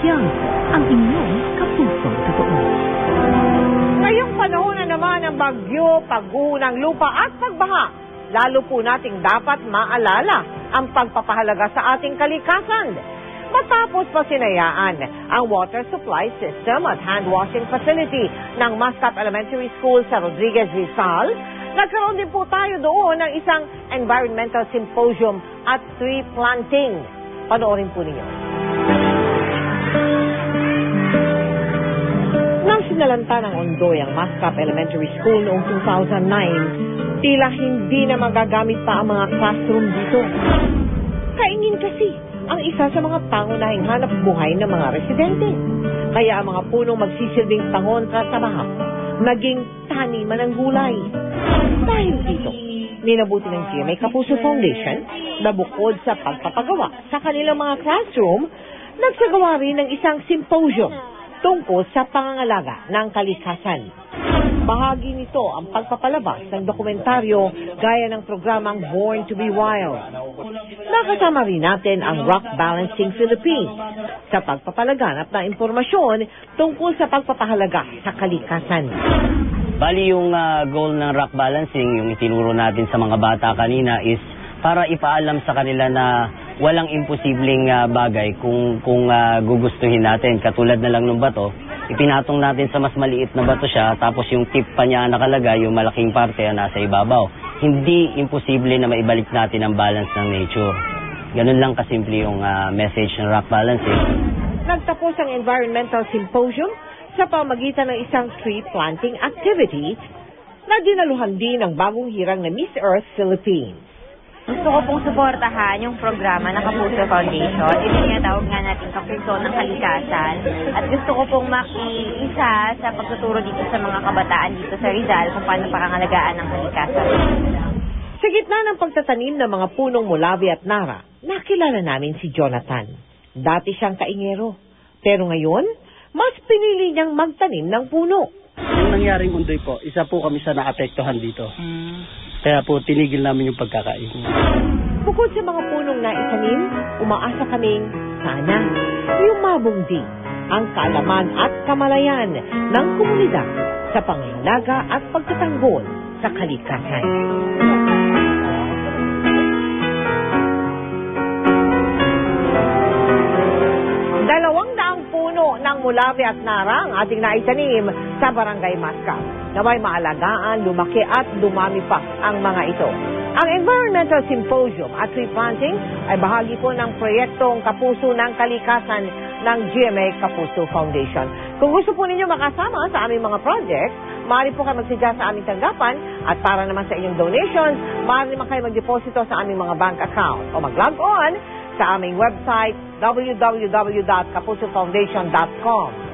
Yang, ang inyong kapusong totoo. Ngayong panahon na naman ng bagyo, pagguho ng lupa at pagbaha, lalo po nating dapat maalala ang pagpapahalaga sa ating kalikasan. Matapos pasinayaan ang water supply system at hand-washing facility ng Mascap Elementary School sa Rodriguez, Rizal, nagkaroon din po tayo doon ng isang environmental symposium at tree planting. Panoorin po ninyo. Nang sinalanta ng Ondoy ang Mascap Elementary School noong 2009, tila hindi na magagamit pa ang mga classroom dito. Kaingin kasi ang isa sa mga pangunahing hanap buhay ng mga residente. Kaya ang mga punong magsisilbing pangontra sa baha, naging taniman ng gulay. Dahil dito, minabuti ng GMA Kapuso Foundation na bukod sa pagpapagawa sa kanilang mga classroom, nagsagawa rin ng isang symposium tungkol sa pangangalaga ng kalikasan. Bahagi nito ang pagpapalabas ng dokumentaryo gaya ng programang Born to be Wild. Nakasama rin natin ang Rock Balancing Philippines sa pagpapalaganap ng impormasyon tungkol sa pagpapahalaga sa kalikasan. Bali yung goal ng rock balancing, yung itinuro natin sa mga bata kanina is para ipaalam sa kanila na walang imposibleng bagay kung gugustuhin natin. Katulad na lang ng bato, ipinatong natin sa mas maliit na bato siya, tapos yung tip pa niya nakalagay, yung malaking parte nasa ibabaw. Hindi imposible na maibalik natin ang balance ng nature. Ganun lang kasimple yung message ng rock balancing. Nagtapos ang environmental symposium sa pamagitan ng isang tree planting activity na dinaluhan din ng bagong hirang na Miss Earth Philippines. Gusto ko pong suportahan yung programa ng Kapuso Foundation. Itinatawag nga natin Kapuso ng Kalikasan. At gusto ko pong makiisa sa pagtuturo dito sa mga kabataan dito sa Rizal kung paano pangangalagaan ng kalikasan. Sa gitna ng pagtatanim ng mga punong mulawi at nara, nakilala namin si Jonathan. Dati siyang kaingero. Pero ngayon, mas pinili niyang magtanim ng puno. Yung nangyaring Ondoy po, isa po kami sa naapektuhan dito. Kaya po tinigil namin yung pagkakain. Bukod sa mga punong naitanim, umaasa kaming sana lumabong din ang kaalaman at kamalayan ng komunidad sa pangangalaga at pagtatanggol sa kalikasan. Ng mulawi at nara ang ating naitanim sa Barangay Mascap. Naway maalagaan, lumaki at dumami pa ang mga ito. Ang Environmental Symposium at Tree Planting ay bahagi po ng proyektong Kapuso ng Kalikasan ng GMA Kapuso Foundation. Kung gusto po ninyo makasama sa aming mga projects, maaari po kayo magsadya sa aming tanggapan at para naman sa inyong donations, maaari naman kayo magdeposito sa aming mga bank account o mag-log on sa aming website www.kapusofoundation.com.